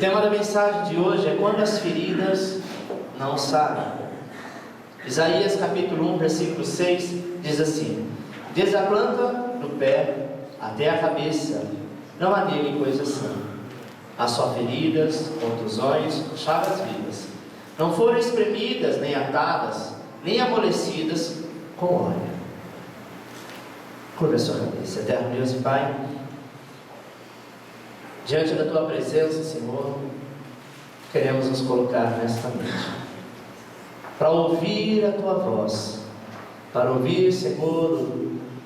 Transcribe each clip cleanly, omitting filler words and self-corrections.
tema da mensagem de hoje é quando as feridas não saram. Isaías capítulo 1, versículo 6 diz assim: desde a planta do pé até a cabeça não há nele coisa sã. Há só feridas, contusões, chagas vivas. Não foram espremidas, nem atadas, nem amolecidas com óleo. Curva a sua cabeça. Eterno Deus e Pai, diante da Tua presença, Senhor, queremos nos colocar nesta noite para ouvir a Tua voz, para ouvir, Senhor,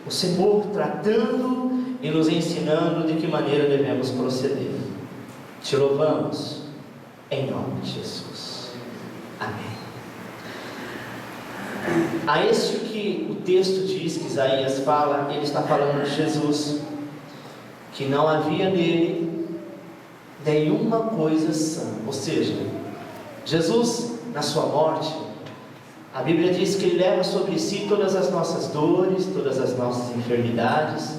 o Senhor tratando e nos ensinando de que maneira devemos proceder. Te louvamos em nome de Jesus. Amém. A este que o texto diz que Isaías fala, ele está falando de Jesus, que não havia nele nenhuma coisa sã. Ou seja, Jesus, na sua morte, a Bíblia diz que ele leva sobre si todas as nossas dores, todas as nossas enfermidades,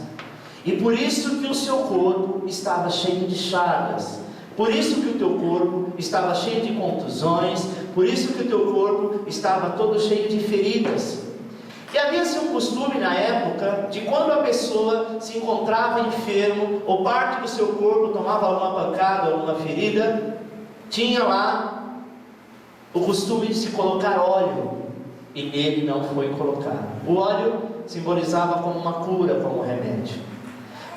e por isso que o seu corpo estava cheio de chagas, por isso que o teu corpo estava cheio de contusões, por isso que o teu corpo estava todo cheio de feridas. E havia-se um costume na época de quando a pessoa se encontrava enfermo, ou parte do seu corpo tomava alguma pancada, alguma ferida, tinha lá o costume de se colocar óleo, e nele não foi colocado. O óleo simbolizava como uma cura, como um remédio.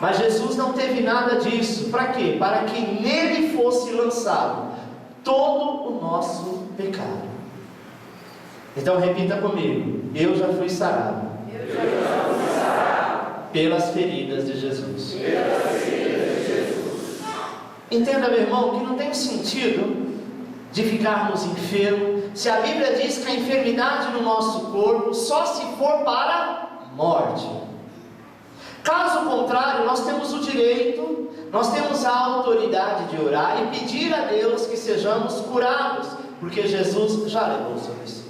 Mas Jesus não teve nada disso. Para quê? Para que nele fosse lançado todo o nosso pecado. Então repita comigo: eu já fui sarado, pelas feridas de Jesus. Entenda, meu irmão, que não tem sentido de ficarmos enfermos, se a Bíblia diz que a enfermidade no nosso corpo só se for para a morte. Caso contrário, nós temos o direito, nós temos a autoridade de orar e pedir a Deus que sejamos curados, porque Jesus já levou sobre si.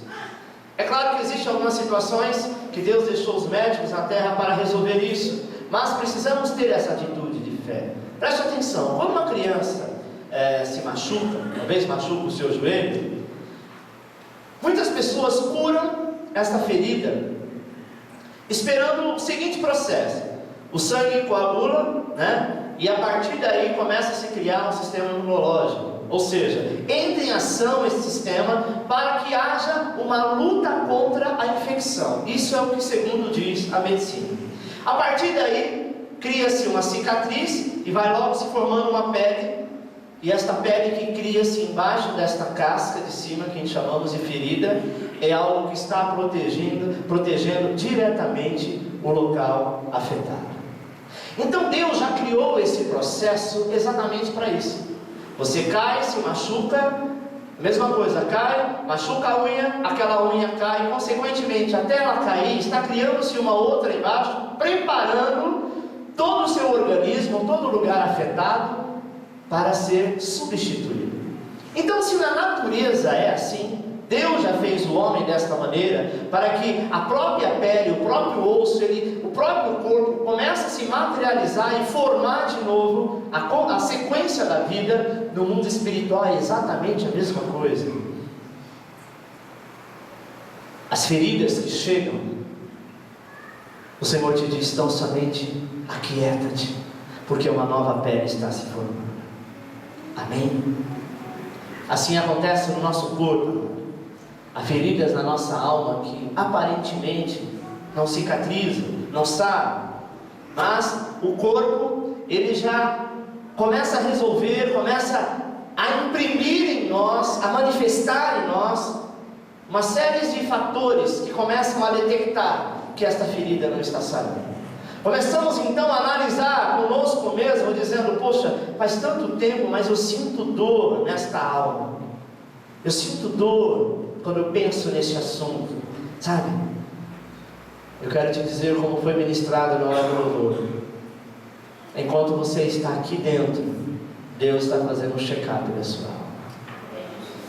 É claro que existem algumas situações que Deus deixou os médicos na terra para resolver isso, mas precisamos ter essa atitude de fé. Preste atenção, quando uma criança se machuca, talvez machuca o seu joelho, muitas pessoas curam esta ferida esperando o seguinte processo: o sangue coagula, e a partir daí começa a se criar um sistema imunológico, ou seja, entra em ação esse sistema para que haja uma luta contra a infecção. Isso é o que segundo diz a medicina. A partir daí cria-se uma cicatriz e vai logo se formando uma pele, e esta pele que cria-se embaixo desta casca de cima, que chamamos de ferida, é algo que está protegendo diretamente o local afetado. Então Deus já criou esse processo exatamente para isso. Você cai, se machuca, mesma coisa, cai, machuca a unha, aquela unha cai, e consequentemente, até ela cair, está criando-se uma outra embaixo, preparando todo o seu organismo, todo o lugar afetado, para ser substituído. Então, se na natureza é assim, Deus já fez o homem desta maneira, para que a própria pele, o próprio osso, o próprio corpo comece a se materializar e formar de novo a sequência da vida. No mundo espiritual é exatamente a mesma coisa. As feridas que chegam, o Senhor te diz tão somente: aquieta-te, porque uma nova pele está se formando. Amém? Assim acontece no nosso corpo. Há feridas na nossa alma que aparentemente não cicatrizam, não saram, mas o corpo, ele já começa a resolver, começa a imprimir em nós, a manifestar em nós uma série de fatores que começam a detectar que esta ferida não está sarando. Começamos então a analisar conosco mesmo, dizendo: poxa, faz tanto tempo, mas eu sinto dor nesta alma, eu sinto dor quando eu penso nesse assunto, sabe? Eu quero te dizer como foi ministrado na hora do louvor. Enquanto você está aqui dentro, Deus está fazendo um check-up da sua alma.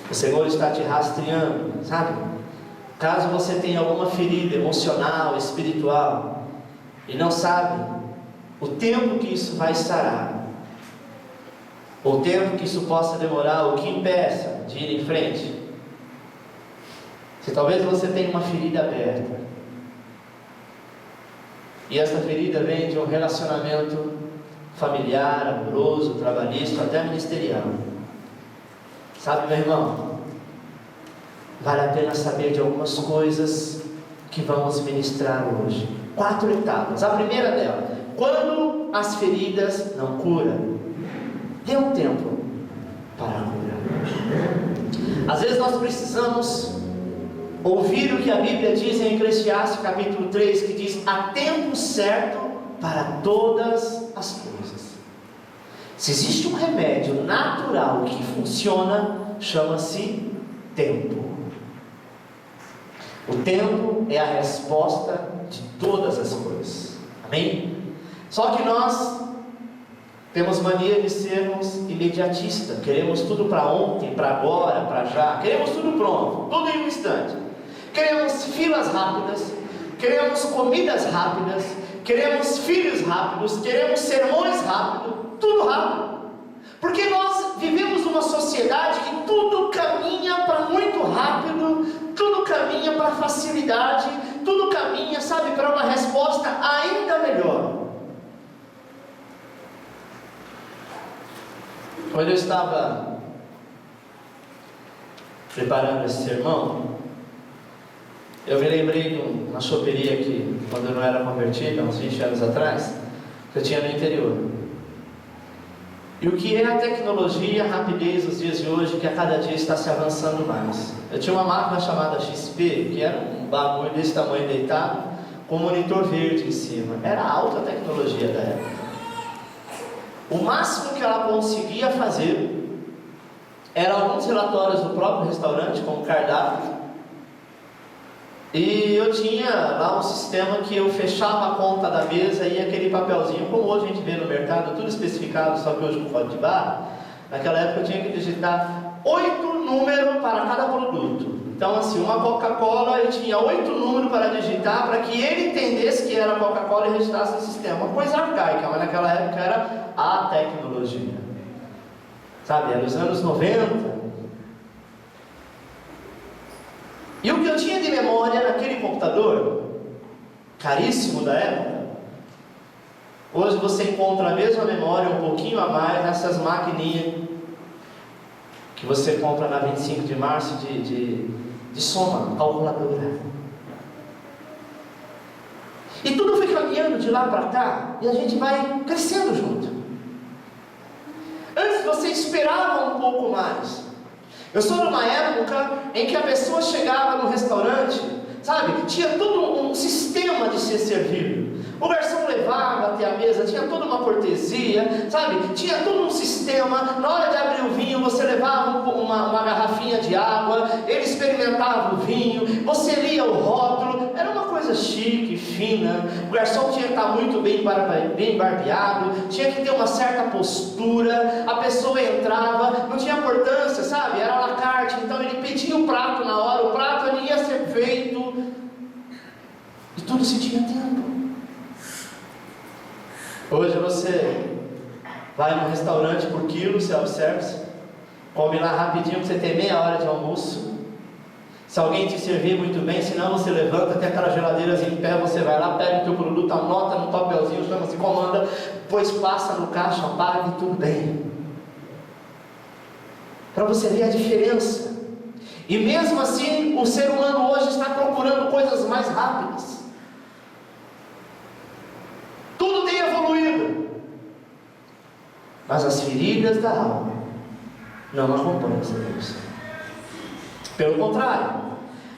O Senhor está te rastreando, sabe? Caso você tenha alguma ferida emocional, espiritual, e não sabe o tempo que isso vai sarar, o tempo que isso possa demorar, o que impeça de ir em frente. Se talvez você tenha uma ferida aberta, e essa ferida vem de um relacionamento familiar, amoroso, trabalhista, até ministerial. Sabe, meu irmão, vale a pena saber de algumas coisas que vamos ministrar hoje. 4 etapas. A primeira dela: quando as feridas não curam, dê um tempo para a cura. Às vezes nós precisamos ouvir o que a Bíblia diz em Eclesiastes capítulo 3, que diz: há tempo certo para todas as coisas. Se existe um remédio natural que funciona, chama-se tempo. O tempo é a resposta de todas as coisas. Amém? Só que nós temos mania de sermos imediatistas. Queremos tudo para ontem, para agora, para já. Queremos tudo pronto, tudo em um instante. Queremos filas rápidas, queremos comidas rápidas, queremos filhos rápidos, queremos sermões rápidos, tudo rápido. Porque nós vivemos numa sociedade que tudo caminha para muito rápido, tudo caminha para facilidade, tudo caminha, sabe, para uma resposta ainda melhor. Quando eu estava preparando esse sermão, eu me lembrei de uma choperia que, quando eu não era convertido, há uns 20 anos atrás, que eu tinha no interior. E o que é a tecnologia e a rapidez dos dias de hoje, que a cada dia está se avançando mais. Eu tinha uma máquina chamada XP, que era um bagulho desse tamanho deitado, com um monitor verde em cima. Era a alta tecnologia da época. O máximo que ela conseguia fazer era alguns relatórios do próprio restaurante, como cardápio. E eu tinha lá um sistema que eu fechava a conta da mesa e aquele papelzinho, como hoje a gente vê no mercado, tudo especificado, só que hoje com código de barra. Naquela época eu tinha que digitar 8 números para cada produto. Então assim, uma Coca-Cola, eu tinha 8 números para digitar, para que ele entendesse que era Coca-Cola e registrasse no sistema. Uma coisa arcaica, mas naquela época era a tecnologia. Sabe, era os anos 90. E o que eu tinha de memória naquele computador, caríssimo da época, hoje você encontra a mesma memória, um pouquinho a mais, nessas maquininhas que você compra na 25 de março de soma, calculadora. E tudo foi caminhando de lá para cá, e a gente vai crescendo junto. Antes você esperava um pouco mais. Eu sou numa época em que a pessoa chegava no restaurante, sabe, tinha todo um sistema de ser servido. O garçom levava até a mesa, tinha toda uma cortesia, sabe, tinha todo um sistema. Na hora de abrir o vinho, você levava uma garrafinha de água, ele experimentava o vinho, você lia o rótulo, era uma coisa chique, fina. O garçom tinha que estar muito bem barbeado, tinha que ter uma certa postura, a pessoa entrava, não tinha importância, sabe, era à la carte, então ele pedia o prato na hora, o prato ele ia ser feito, e tudo se tinha tempo. Hoje você vai no restaurante por quilo, self-service, come lá rapidinho, que você tem meia hora de almoço. Se alguém te servir muito bem, senão você levanta, tem aquelas geladeiras em pé, você vai lá, pega o teu produto, anota no papelzinho, chama-se comanda, depois passa no caixa, paga e tudo bem. Para você ver a diferença. E mesmo assim, o ser humano hoje está procurando coisas mais rápidas. Tudo tem evoluído, mas as feridas da alma não acompanham essa evolução. Pelo contrário,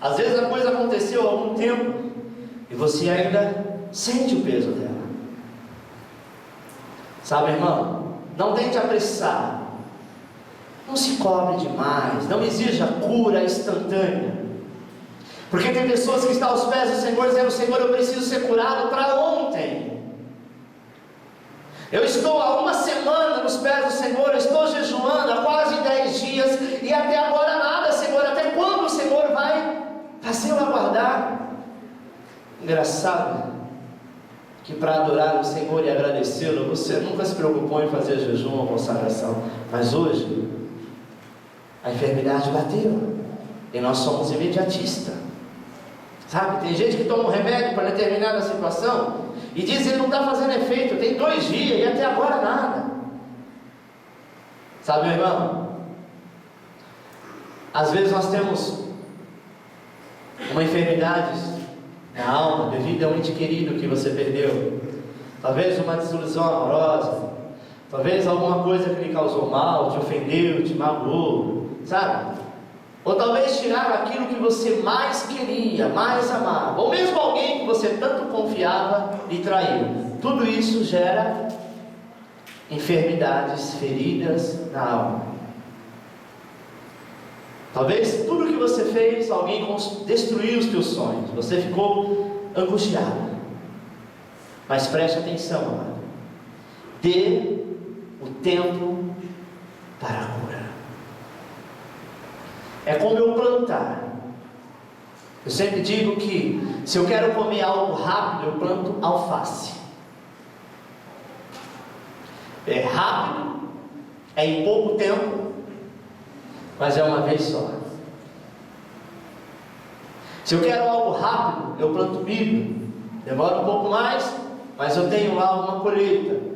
às vezes a coisa aconteceu há algum tempo e você ainda sente o peso dela. Sabe, irmão, não tente apressar, não se cobre demais, não exija cura instantânea. Porque tem pessoas que estão aos pés do Senhor dizendo: Senhor, eu preciso ser curado para ontem. Eu estou há uma semana nos pés do Senhor, eu estou jejuando há quase 10 dias e até agora nada, Senhor. Até quando o Senhor vai fazer eu aguardar? Engraçado, que para adorar o Senhor e agradecê-lo, você nunca se preocupou em fazer jejum ou consagração, mas hoje a enfermidade bateu e nós somos imediatistas, sabe? Tem gente que toma um remédio para determinada situação e diz que ele não está fazendo efeito, tem 2 dias e até agora nada. Sabe, meu irmão, às vezes nós temos uma enfermidade na alma devido a um ente querido que você perdeu, talvez uma desilusão amorosa, talvez alguma coisa que lhe causou mal, te ofendeu, te magoou, sabe? Ou talvez tiraram aquilo que você mais queria, mais amava, ou mesmo alguém que você tanto confiava lhe traiu. Tudo isso gera enfermidades, feridas na alma. Talvez tudo que você fez, alguém destruiu os teus sonhos, você ficou angustiado. Mas preste atenção, amado. Dê o tempo para a cura. É como eu plantar. Eu sempre digo que se eu quero comer algo rápido, eu planto alface. É rápido, é em pouco tempo, mas é uma vez só. Se eu quero algo rápido, eu planto milho. Demora um pouco mais, mas eu tenho lá uma colheita.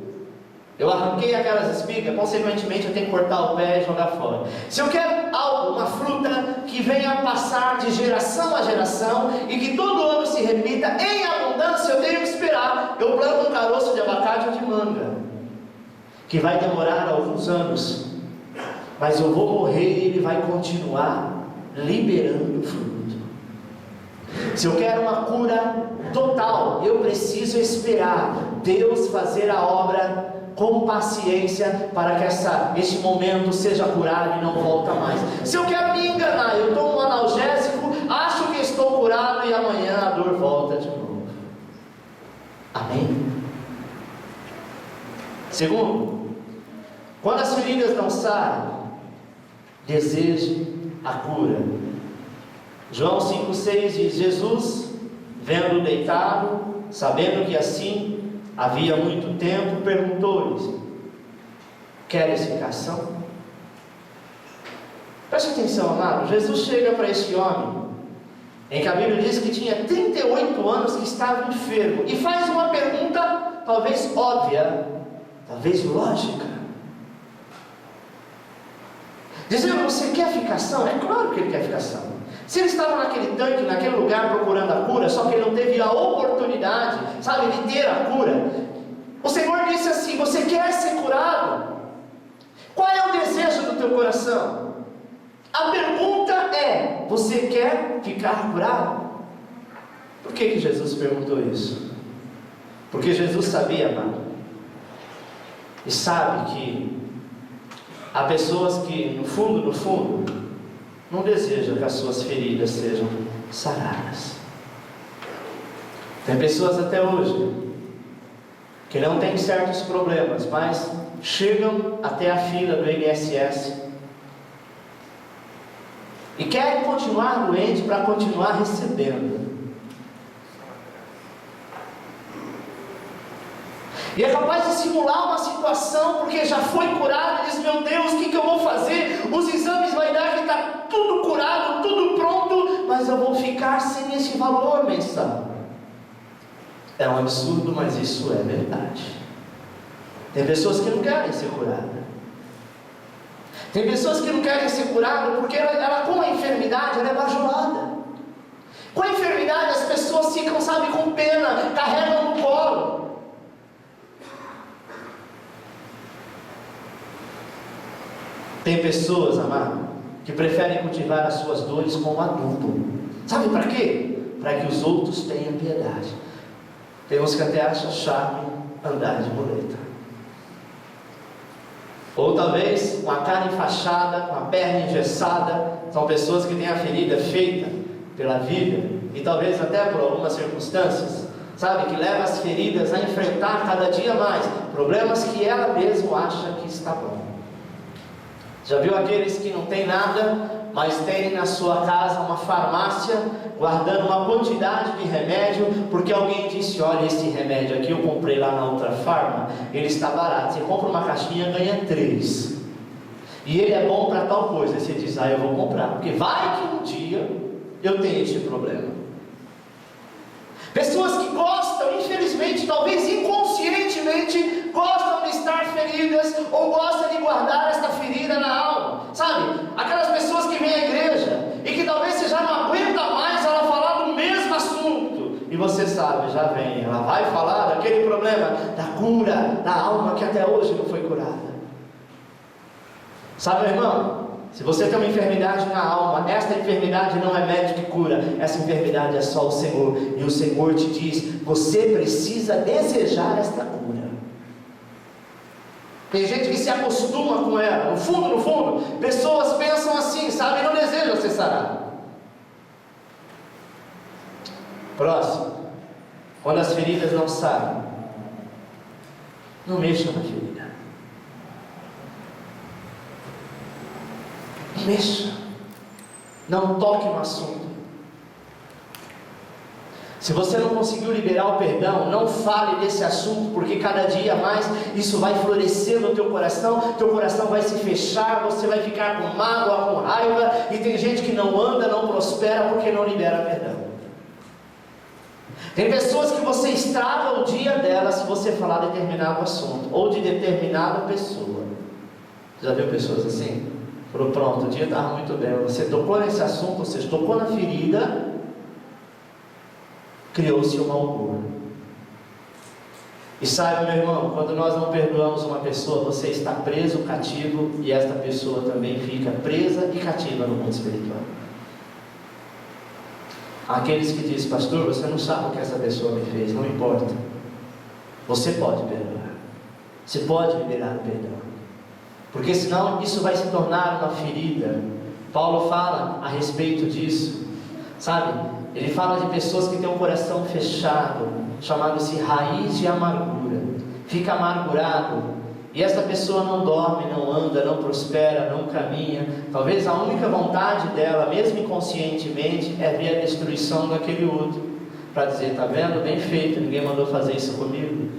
Eu arranquei aquelas espigas, consequentemente eu tenho que cortar o pé e jogar fora. Se eu quero algo, uma fruta que venha a passar de geração a geração e que todo ano se repita em abundância, eu tenho que esperar. Eu planto um caroço de abacate ou de manga, que vai demorar alguns anos, mas eu vou morrer e ele vai continuar liberando fruto. Se eu quero uma cura total, eu preciso esperar Deus fazer a obra com paciência para que este momento seja curado e não volta mais. Se eu quero me enganar, eu tomo um analgésico, acho que estou curado e amanhã a dor volta de novo. Amém? Segundo, quando as feridas não saem, deseje a cura. João 5,6 diz: Jesus, vendo-o deitado, sabendo que assim havia muito tempo, perguntou-lhes: queres ficar são? Preste atenção, amado. Jesus chega para esse homem, em que a Bíblia diz que tinha 38 anos, que estava enfermo, e faz uma pergunta talvez óbvia, talvez lógica, dizendo: você quer ficar são? É claro que ele quer ficar são. Se ele estava naquele tanque, naquele lugar procurando a cura, só que ele não teve a oportunidade, sabe, de ter a cura, o Senhor disse assim: você quer ser curado? Qual é o desejo do teu coração? A pergunta é: você quer ficar curado? Por que Jesus perguntou isso? Porque Jesus sabia, amado, e sabe que há pessoas que no fundo não desejam que as suas feridas sejam saradas. Tem pessoas até hoje que não têm certos problemas, mas chegam até a fila do INSS e querem continuar doente para continuar recebendo. E é capaz de simular uma situação porque já foi curado e diz: meu Deus, o que eu vou fazer? Os exames vai dar que está tudo curado, tudo pronto, mas eu vou ficar sem esse valor mensal. É um absurdo, mas isso é verdade. Tem pessoas que não querem ser curadas. Tem pessoas que não querem ser curadas porque ela com a enfermidade, ela é bajulada. Com a enfermidade as pessoas ficam, sabe, com pena, carregam no colo. Tem pessoas, amado, que preferem cultivar as suas dores com adubo. Sabe para quê? Para que os outros tenham piedade. Tem uns que até acham chato andar de muleta. Ou talvez com a cara enfaixada, com a perna engessada. São pessoas que têm a ferida feita pela vida e talvez até por algumas circunstâncias, sabe, que leva as feridas a enfrentar cada dia mais problemas que ela mesma acha que está bom. Já viu aqueles que não tem nada, mas tem na sua casa uma farmácia, guardando uma quantidade de remédio, porque alguém disse: olha, esse remédio aqui eu comprei lá na outra farma, ele está barato, você compra uma caixinha, ganha 3, e ele é bom para tal coisa. Aí você diz: eu vou comprar, porque vai que um dia eu tenho este problema. Pessoas que gostam, infelizmente, talvez inconscientemente, gostam de estar feridas, ou gostam de guardar esta ferida na alma, sabe? Aquelas pessoas que vêm à igreja, e que talvez você já não aguenta mais ela falar do mesmo assunto, e você sabe, já vem, ela vai falar daquele problema, da cura da alma que até hoje não foi curada. Sabe, meu irmão? Se você tem uma enfermidade na alma, esta enfermidade não é médico que cura, essa enfermidade é só o Senhor, e o Senhor te diz: você precisa desejar esta cura. Tem gente que se acostuma com ela, no fundo, pessoas pensam assim, sabe, não desejam ser sarado. Próximo, quando as feridas não saem, não mexa na ferida. Mexa, não toque no assunto. Se você não conseguiu liberar o perdão, não fale desse assunto, porque cada dia mais isso vai florescer no teu coração vai se fechar, você vai ficar com mágoa, com raiva, e tem gente que não anda, não prospera, porque não libera perdão. Tem pessoas que você estraga o dia dela se você falar determinado assunto, ou de determinada pessoa. Já viu pessoas assim? Falou: pronto, o dia estava muito bem, você tocou nesse assunto, você tocou na ferida, criou-se um mau humor. E saiba, meu irmão, quando nós não perdoamos uma pessoa, você está preso, cativo, e esta pessoa também fica presa e cativa no mundo espiritual. Aqueles que dizem: pastor, você não sabe o que essa pessoa me fez, não importa. Você pode perdoar, você pode liberar o perdão, porque senão isso vai se tornar uma ferida. Paulo fala a respeito disso, sabe? Ele fala de pessoas que têm um coração fechado, chamado-se raiz de amargura, fica amargurado, e essa pessoa não dorme, não anda, não prospera, não caminha. Talvez a única vontade dela, mesmo inconscientemente, é ver a destruição daquele outro, para dizer: está vendo, bem feito, ninguém mandou fazer isso comigo.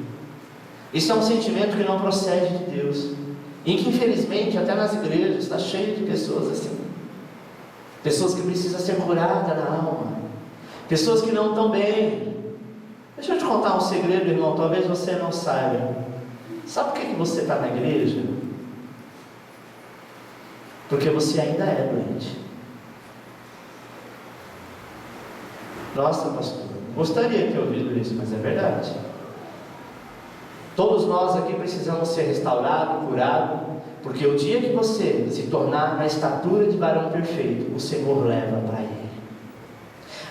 Isso é um sentimento que não procede de Deus, e que infelizmente até nas igrejas está cheio de pessoas assim, pessoas que precisam ser curadas na alma, pessoas que não estão bem. Deixa eu te contar um segredo, irmão, talvez você não saiba. Sabe por que você está na igreja? Porque você ainda é doente. Nossa, pastor, gostaria de ter ouvido isso, mas é verdade. Todos nós aqui precisamos ser restaurados, curados, porque o dia que você se tornar na estatura de varão perfeito, o Senhor leva para Ele.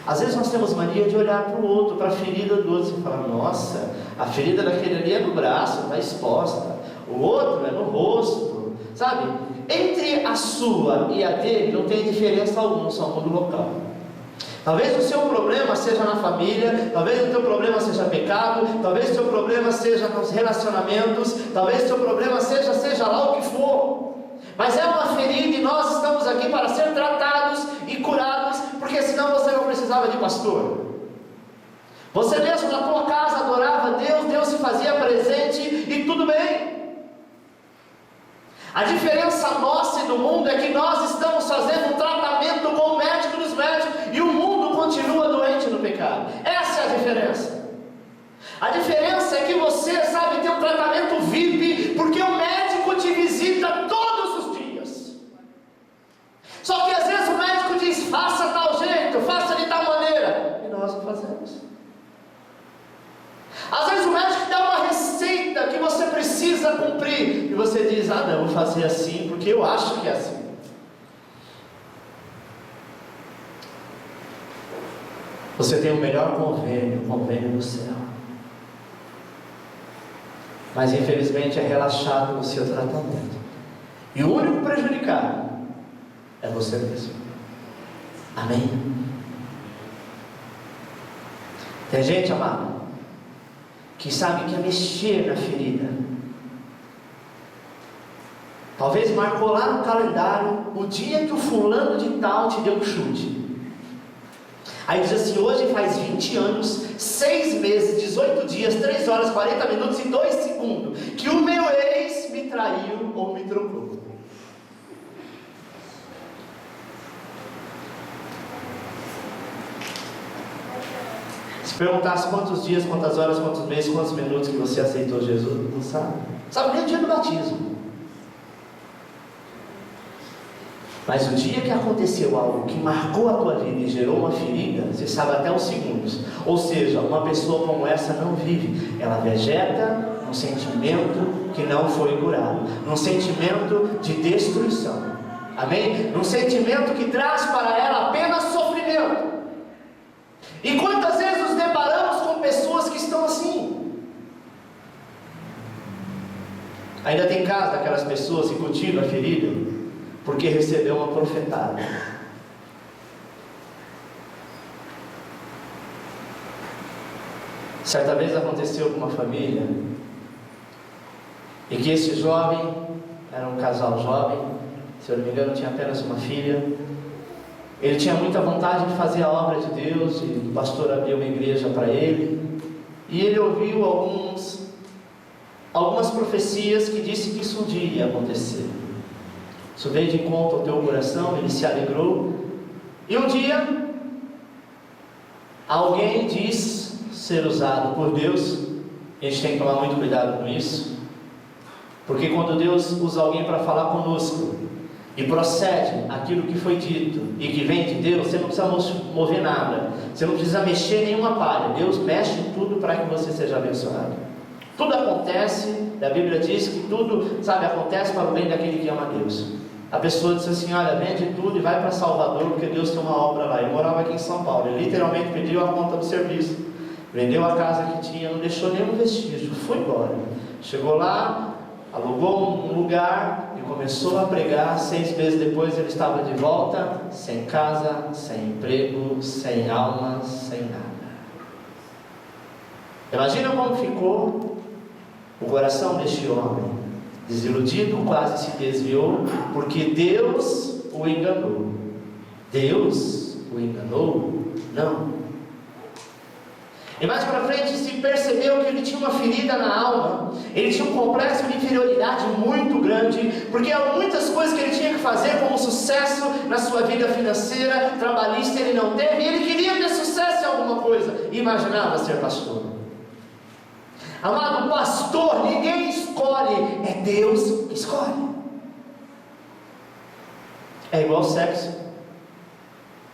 Às vezes nós temos mania de olhar para o outro, para a ferida do outro, e falar: nossa, a ferida daquele ali é no braço, está exposta, o outro é no rosto, sabe? Entre a sua e a dele não tem diferença alguma, só muda o local. Talvez o seu problema seja na família, talvez o teu problema seja pecado, talvez o teu problema seja nos relacionamentos, talvez o teu problema seja lá o que for, mas é uma ferida, e nós estamos aqui para ser tratados e curados, porque senão você não precisava de pastor. Você mesmo na tua casa adorava Deus, Deus se fazia presente e tudo bem. A diferença nossa e do mundo é que nós estamos fazendo um tratamento com o médico dos médicos, e o mundo continua doente no pecado. Essa é a diferença. A diferença é que você, sabe, tem um tratamento VIP, porque o médico te visita todos os dias. Só que às vezes o médico diz: faça tal jeito, faça de tal maneira, e nós não fazemos. Às vezes o médico dá uma receita que você precisa cumprir, e você diz: não, eu vou fazer assim, porque eu acho que é assim. Você tem o melhor convênio, o convênio do céu, mas infelizmente é relaxado no seu tratamento, e o único prejudicado é você mesmo. Amém? Tem gente, amado, que sabe que é mexer na ferida, Talvez marcou lá no calendário o dia que o fulano de tal te deu um chute. Aí diz assim: hoje faz 20 anos, 6 meses, 18 dias, 3 horas, 40 minutos e 2 segundos que o meu ex me traiu ou me trocou. Se perguntasse quantos dias, quantas horas, quantos meses, quantos minutos que você aceitou Jesus, não sabe. Sabe nem o dia do batismo. Mas o dia que aconteceu algo que marcou a tua vida e gerou uma ferida, você sabe até os segundos. Ou seja, uma pessoa como essa não vive. Ela vegeta num sentimento que não foi curado, num sentimento de destruição. Amém? Num sentimento que traz para ela apenas sofrimento. E quantas vezes nos deparamos com pessoas que estão assim? Ainda tem caso daquelas pessoas que cultivam a ferida porque recebeu uma profetada. Certa vez aconteceu com uma família, e que esse jovem, era um casal jovem, se eu não me engano tinha apenas uma filha. Ele tinha muita vontade de fazer a obra de Deus, e o pastor abriu uma igreja para ele, e ele ouviu algumas profecias que disse que isso um dia ia acontecer. Isso veio de encontro ao teu coração, ele se alegrou. E um dia, alguém diz ser usado por Deus. A gente tem que tomar muito cuidado com isso, porque quando Deus usa alguém para falar conosco e procede aquilo que foi dito e que vem de Deus, você não precisa mover nada, você não precisa mexer nenhuma palha. Deus mexe em tudo para que você seja abençoado. Tudo acontece, a Bíblia diz que tudo, acontece para o bem daquele que ama a Deus. A pessoa disse assim: olha, vende tudo e vai para Salvador, porque Deus tem uma obra lá. Eu morava aqui em São Paulo, ele literalmente pediu a conta do serviço, vendeu a casa que tinha, não deixou nenhum vestígio, foi embora. Chegou lá, alugou um lugar e começou a pregar. 6 meses depois ele estava de volta, sem casa, sem emprego, sem alma, sem nada. Imagina como ficou o coração deste homem. Desiludido, quase se desviou, porque Deus o enganou. Deus o enganou? Não. E mais para frente se percebeu que ele tinha uma ferida na alma, ele tinha um complexo de inferioridade muito grande, porque há muitas coisas que ele tinha que fazer, como sucesso na sua vida financeira, trabalhista, ele não teve, e ele queria ter sucesso em alguma coisa, e imaginava ser pastor. Amado, pastor ninguém escolhe, é Deus que escolhe. É igual sexo.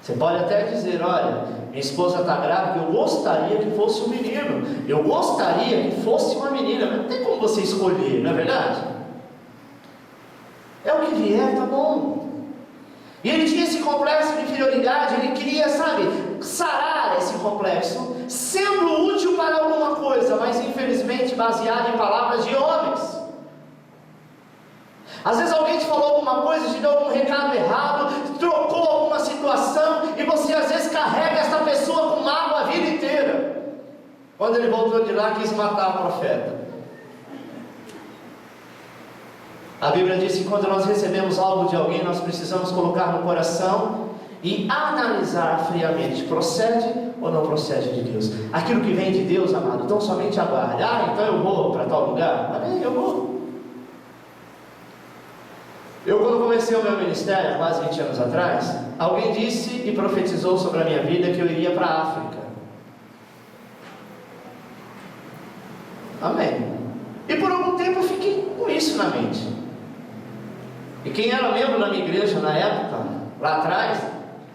Você pode até dizer: olha, minha esposa está grávida, eu gostaria que fosse um menino, eu gostaria que fosse uma menina, mas não tem como você escolher, não é verdade? É o que vier, tá bom. E ele tinha esse complexo de inferioridade, ele queria, sarar esse complexo, sendo útil para alguma coisa, mas infelizmente baseado em palavras de homens. Às vezes alguém te falou alguma coisa, te deu algum recado errado, trocou alguma situação, e você às vezes carrega essa pessoa com mágoa a vida inteira. Quando ele voltou de lá, quis matar o profeta. A Bíblia diz que quando nós recebemos algo de alguém, nós precisamos colocar no coração e analisar friamente: procede ou não procede de Deus? Aquilo que vem de Deus, amado, então somente aguarde. Então eu vou para tal lugar? Amém, eu vou. Eu, quando comecei o meu ministério, há quase 20 anos atrás, alguém disse e profetizou sobre a minha vida que eu iria para a África. Amém. E por algum tempo eu fiquei com isso na mente. E quem era membro da minha igreja na época, lá atrás,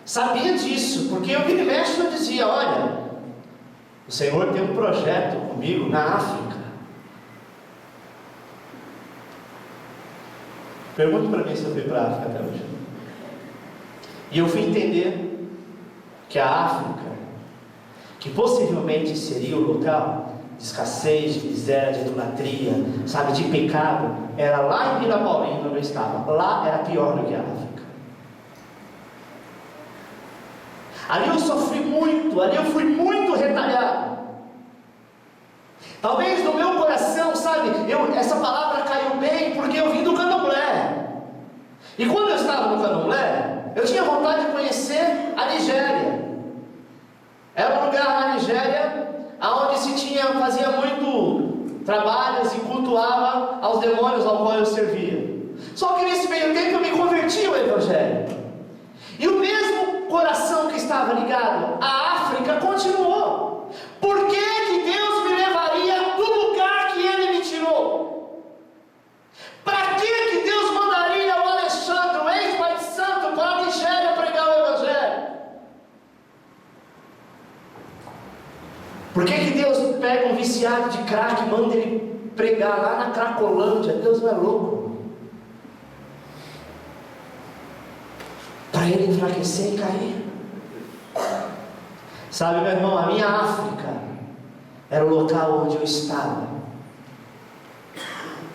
sabia disso, porque eu vira e mexe eu dizia: olha, o Senhor tem um projeto comigo na África. Pergunta para mim se eu fui para a África até hoje. E eu fui entender que a África, que possivelmente seria o local de escassez, de miséria, de idolatria, de pecado, era lá em Vila Paulina onde eu estava. Lá era pior do que a África. Ali eu sofri muito, ali eu fui muito retalhado. Talvez no meu coração, essa palavra caiu bem porque eu vim do candomblé. E quando eu estava no Candomblé, eu tinha vontade de conhecer a Nigéria. Era um lugar na Nigéria onde fazia muito trabalhos e cultuava aos demônios ao qual eu servia. Só que nesse meio tempo eu me converti ao Evangelho. E o mesmo coração que estava ligado à África continuou. Por que Deus me levaria do lugar que Ele me tirou? Para que Deus mandaria o Alexandre, o ex-pai de santo, para a Nigéria pregar o Evangelho? Por que Deus pega um viciado de crack e manda ele pregar lá na Cracolândia? Deus não é louco. Para ele enfraquecer e cair. Sabe, meu irmão, a minha África era o local onde eu estava.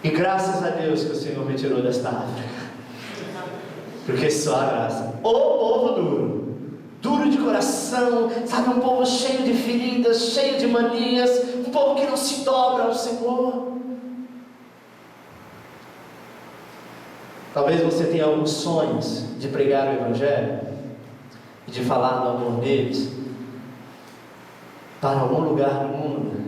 E graças a Deus que o Senhor me tirou desta África. Porque só a graça. O povo duro de coração, sabe, um povo cheio de feridas, cheio de manias, um povo que não se dobra ao Senhor. Talvez você tenha alguns sonhos de pregar o Evangelho, de falar do amor deles, para algum lugar do mundo,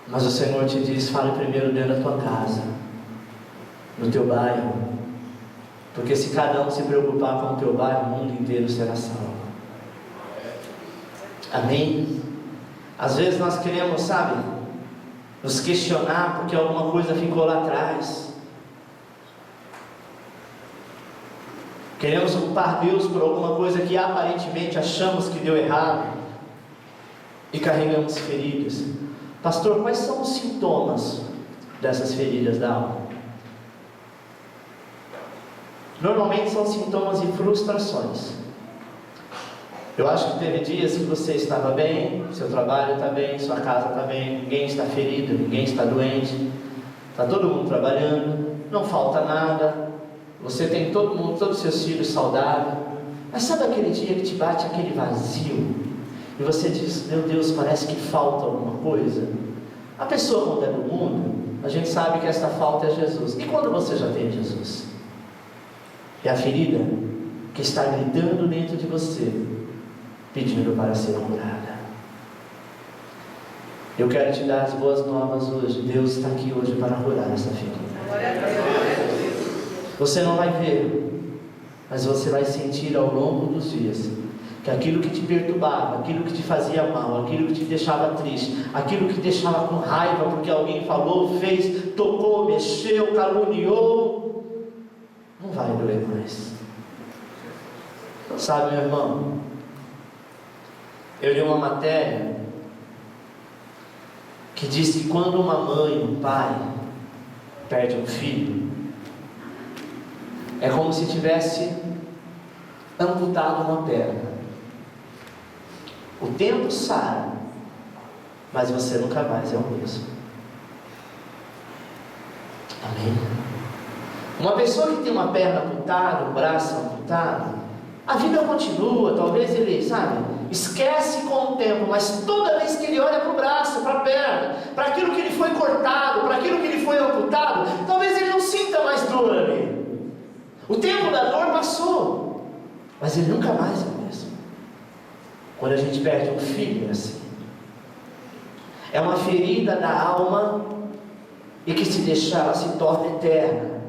mas o Senhor te diz: fale primeiro dentro da tua casa, no teu bairro, porque se cada um se preocupar com o teu bairro, o mundo inteiro será salvo. Amém? Às vezes nós queremos, sabe, nos questionar porque alguma coisa ficou lá atrás. Queremos culpar Deus por alguma coisa que aparentemente achamos que deu errado e carregamos feridas. Pastor, quais são os sintomas dessas feridas da alma? Normalmente são sintomas de frustrações. Eu acho que teve dias que você estava bem, seu trabalho está bem, sua casa está bem, ninguém está ferido, ninguém está doente, está todo mundo trabalhando, não falta nada, você tem todo mundo, todos os seus filhos saudáveis. Mas sabe aquele dia que te bate aquele vazio e você diz: meu Deus, parece que falta alguma coisa? A pessoa, quando é do mundo, a gente sabe que essa falta é Jesus. E quando você já tem Jesus? É a ferida que está gritando dentro de você, pedindo para ser curada. Eu quero te dar as boas novas hoje. Deus está aqui hoje para curar essa ferida. Você não vai ver, mas você vai sentir ao longo dos dias que aquilo que te perturbava, aquilo que te fazia mal, aquilo que te deixava triste, aquilo que te deixava com raiva porque alguém falou, fez, tocou, mexeu, caluniou, não vai doer mais. Sabe, meu irmão, eu li uma matéria que diz que quando uma mãe, um pai perde um filho, é como se tivesse amputado uma perna. O tempo sara, mas você nunca mais é o mesmo. Amém? Uma pessoa que tem uma perna amputada, um braço amputado, a vida continua. Talvez ele, sabe, esquece com o tempo, mas toda vez que ele olha para o braço, para a perna, para aquilo que ele foi cortado, para aquilo que ele foi amputado, talvez ele não sinta mais dor ali. O tempo da dor passou, mas ele nunca mais é o mesmo. Quando a gente perde um filho, é assim. É uma ferida da alma, e que se deixar, ela se torna eterna.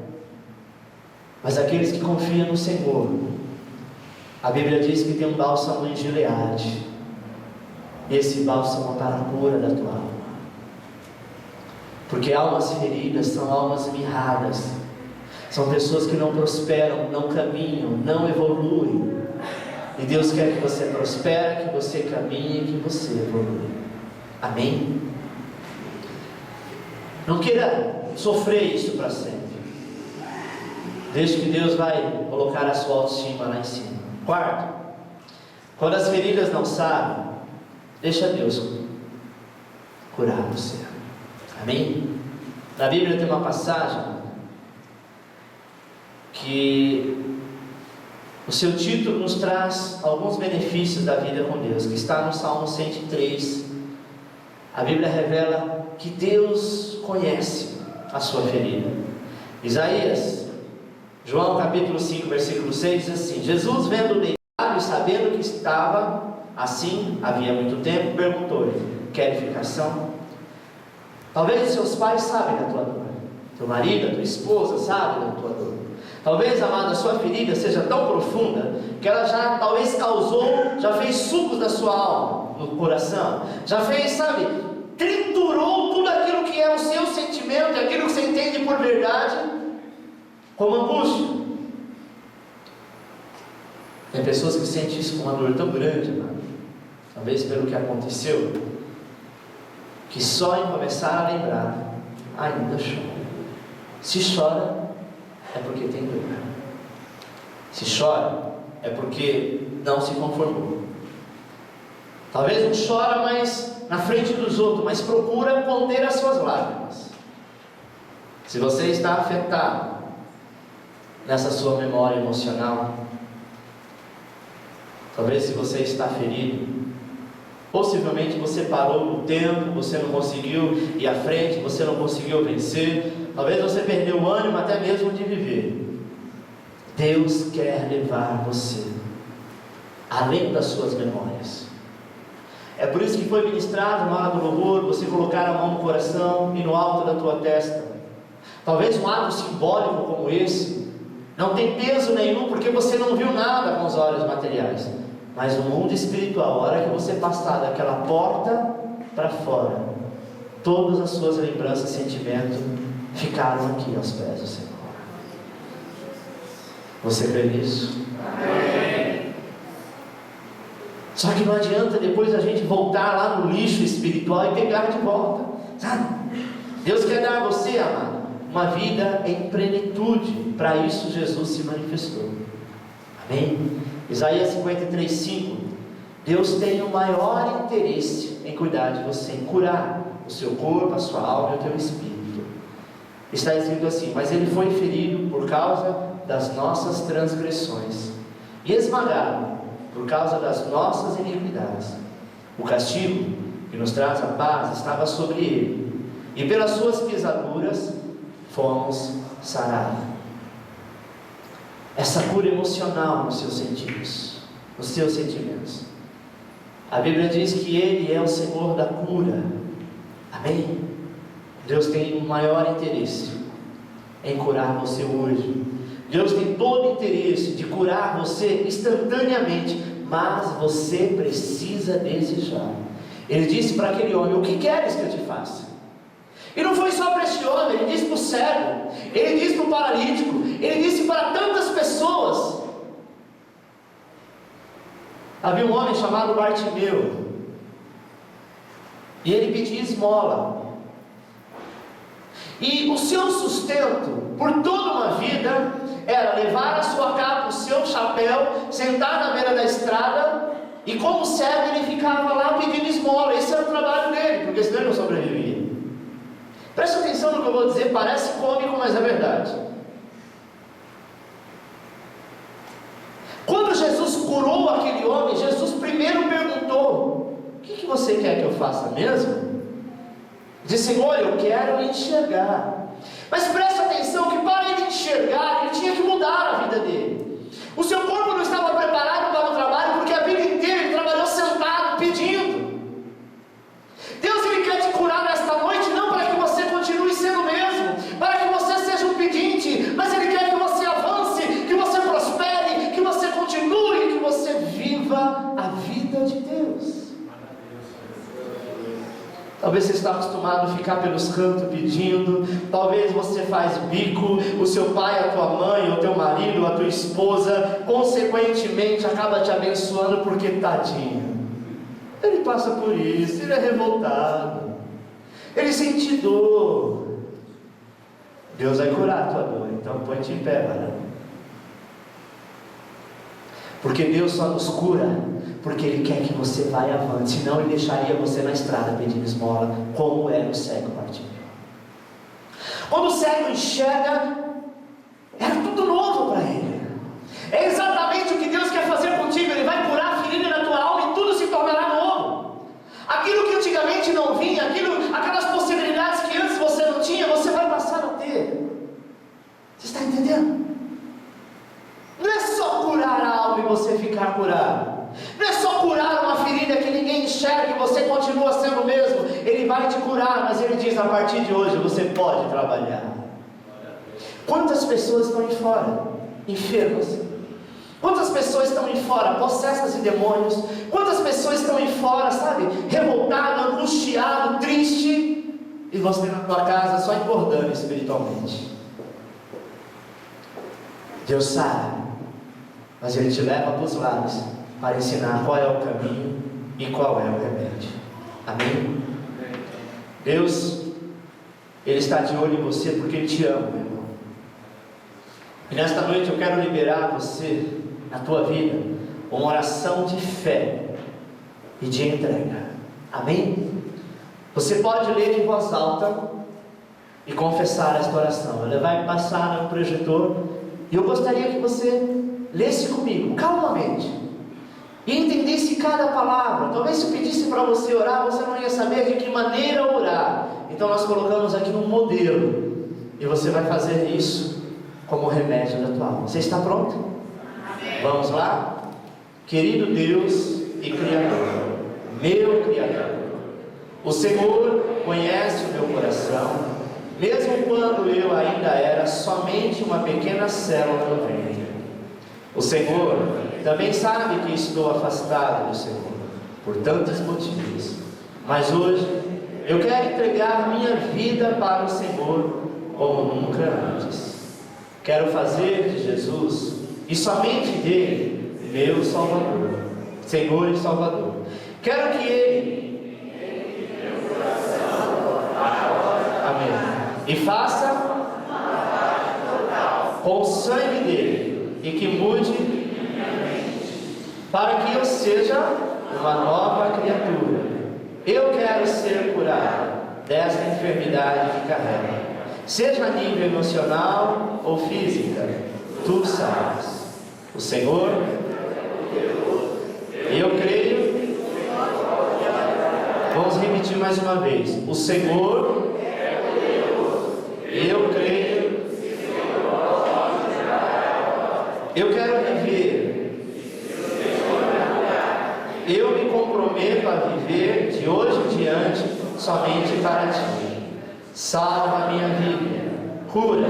Mas aqueles que confiam no Senhor, a Bíblia diz que tem um bálsamo em Gileade, e esse bálsamo é para a cura da tua alma. Porque almas feridas são almas mirradas, são pessoas que não prosperam, não caminham, não evoluem. E Deus quer que você prospere, que você caminhe, que você evolua. Amém? Não queira sofrer isso para sempre. Deixe que Deus vai colocar a sua autoestima lá em cima. Quarto, quando as feridas não saram, deixa Deus curar você. Amém? Na Bíblia tem uma passagem que o seu título nos traz alguns benefícios da vida com Deus, que está no Salmo 103. A Bíblia revela que Deus conhece a sua ferida. Isaías João capítulo 5, versículo 6 diz assim: Jesus, vendo deitado e sabendo que estava assim havia muito tempo, perguntou-lhe: quer ficação? Talvez os seus pais sabem da tua dor, teu marido, a tua esposa sabe da tua dor. Talvez, amada, a sua ferida seja tão profunda que ela já talvez causou, já fez sucos da sua alma, no coração, já fez, sabe, triturou tudo aquilo que é o seu sentimento, aquilo que você entende por verdade, como angústia. Tem pessoas que sentem isso com uma dor tão grande, amada, talvez pelo que aconteceu, que só em começar a lembrar, ainda chora. Se chora, é porque tem dor. Se chora, é porque não se conformou. Talvez não chora mais na frente dos outros, mas procura conter as suas lágrimas. Se você está afetado nessa sua memória emocional, talvez se você está ferido, possivelmente você parou no tempo, você não conseguiu ir à frente, você não conseguiu vencer, talvez você perdeu o ânimo até mesmo de viver. Deus quer levar você além das suas memórias. É por isso que foi ministrado na hora do louvor, você colocar a mão no coração e no alto da tua testa. Talvez um ato simbólico como esse não tem peso nenhum, porque você não viu nada com os olhos materiais. Mas no mundo espiritual, a hora que você passar daquela porta para fora, todas as suas lembranças e sentimentos ficaram aqui aos pés do Senhor. Você crê nisso? Amém. Só que não adianta depois a gente voltar lá no lixo espiritual e pegar de volta, sabe? Deus quer dar a você, amado, uma vida em plenitude. Para isso Jesus se manifestou. Amém? Isaías 53:5. Deus tem o maior interesse em cuidar de você, em curar o seu corpo, a sua alma e o teu espírito. Está escrito assim: mas ele foi ferido por causa das nossas transgressões e esmagado por causa das nossas iniquidades. O castigo que nos traz a paz estava sobre ele, e pelas suas pisaduras fomos sarados. Essa cura emocional nos seus sentidos, nos seus sentimentos. A Bíblia diz que Ele é o Senhor da cura. Amém? Deus tem o maior interesse em curar você hoje. Deus tem todo o interesse de curar você instantaneamente, mas você precisa desejar. Ele disse para aquele homem: o que queres que eu te faça? E não foi só para este homem, ele disse para o cego, ele disse para o paralítico, ele disse para tantas pessoas. Havia um homem chamado Bartimeu, e ele pedia esmola, e o seu sustento por toda uma vida era levar a sua capa, o seu chapéu, sentar na beira da estrada, e como cego ele ficava lá pedindo esmola. Esse era o trabalho dele, porque senão ele não sobrevivia. Preste atenção no que eu vou dizer, parece cômico, mas é verdade. Quando Jesus curou aquele homem, Jesus primeiro perguntou: o que você quer que eu faça mesmo? Disse: Senhor, eu quero enxergar. Mas preste atenção que para ele enxergar, ele tinha que mudar a vida dele. O seu corpo não estava preparado para o trabalho, porque a vida inteira ele trabalhou sentado, pedindo. Deus, Ele quer te curar nesta noite, não para que você continue sendo o mesmo, para que você seja um pedinte, mas Ele quer que você avance, que você prospere, que você continue, que você viva a vida de Deus. Talvez você está acostumado a ficar pelos cantos pedindo, talvez você faz bico, o seu pai, a tua mãe, o teu marido, a tua esposa, consequentemente acaba te abençoando, porque tadinho, ele passa por isso, ele é revoltado, ele sente dor. Deus vai curar a tua dor, então põe-te em pé, varão. Porque Deus só nos cura porque Ele quer que você vá avante, senão Ele deixaria você na estrada pedindo esmola, como era o cego Bartimeu. Quando o cego enxerga, era tudo novo para ele. É exatamente o que Deus quer fazer contigo. Ele vai curar a ferida na tua alma e tudo se tornará novo. Aquilo que antigamente não vinha, aquelas possibilidades que antes você não tinha, você vai passar a ter. Você está entendendo? para curar. Não é só curar uma ferida que ninguém enxerga e você continua sendo o mesmo. Ele vai te curar, mas Ele diz: a partir de hoje você pode trabalhar. Quantas pessoas estão aí fora, enfermas? Quantas pessoas estão aí fora, possessas de demônios? Quantas pessoas estão aí fora, sabe, revoltado, angustiado, triste, e você na tua casa só engordando espiritualmente? Deus sabe, mas Ele te leva para os lados para ensinar qual é o caminho e qual é o remédio. Amém? Deus, Ele está de olho em você porque Ele te ama, meu irmão. E nesta noite eu quero liberar você, na tua vida, uma oração de fé e de entrega. Amém? Você pode ler em voz alta e confessar esta oração. Ela vai passar no projetor e eu gostaria que você lesse comigo, calmamente, e entendesse cada palavra. Talvez se eu pedisse para você orar, você não ia saber de que maneira orar. Então nós colocamos aqui um modelo, e você vai fazer isso como remédio da tua alma. Você está pronto? Amém. Vamos lá? Querido Deus e Criador, meu Criador, o Senhor conhece o meu coração, mesmo quando eu ainda era somente uma pequena célula no ventre. O Senhor também sabe que estou afastado do Senhor por tantos motivos, mas hoje eu quero entregar minha vida para o Senhor como nunca antes. Quero fazer de Jesus e somente dele meu Salvador, Senhor e Salvador. Quero que Ele, amém, e faça com o sangue dele, e que mude para que eu seja uma nova criatura. Eu quero ser curado desta enfermidade que carrego, seja a nível emocional ou física. Tu sabes. O Senhor, eu creio. Vamos repetir mais uma vez. O Senhor, eu creio. Eu quero viver. Eu me comprometo a viver de hoje em diante somente para Ti. Salva a minha vida, cura,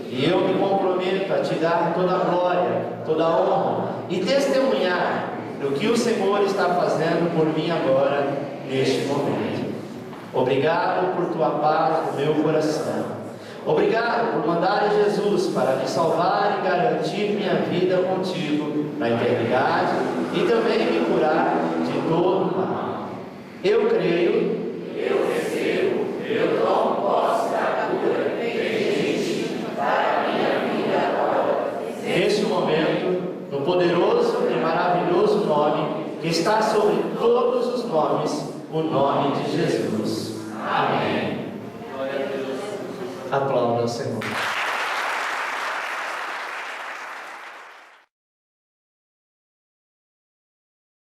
e eu me comprometo a Te dar toda a glória, toda a honra e testemunhar do que o Senhor está fazendo por mim agora, neste momento. Obrigado por Tua paz no meu coração. Obrigado por mandar Jesus para me salvar e garantir minha vida contigo na eternidade e também me curar de todo mal. Eu creio, eu recebo, eu tomo posse da cura inteligente para a minha vida agora. Neste momento, no poderoso e maravilhoso nome que está sobre todos os nomes, o nome de Jesus. Amém. Aplauda ao Senhor.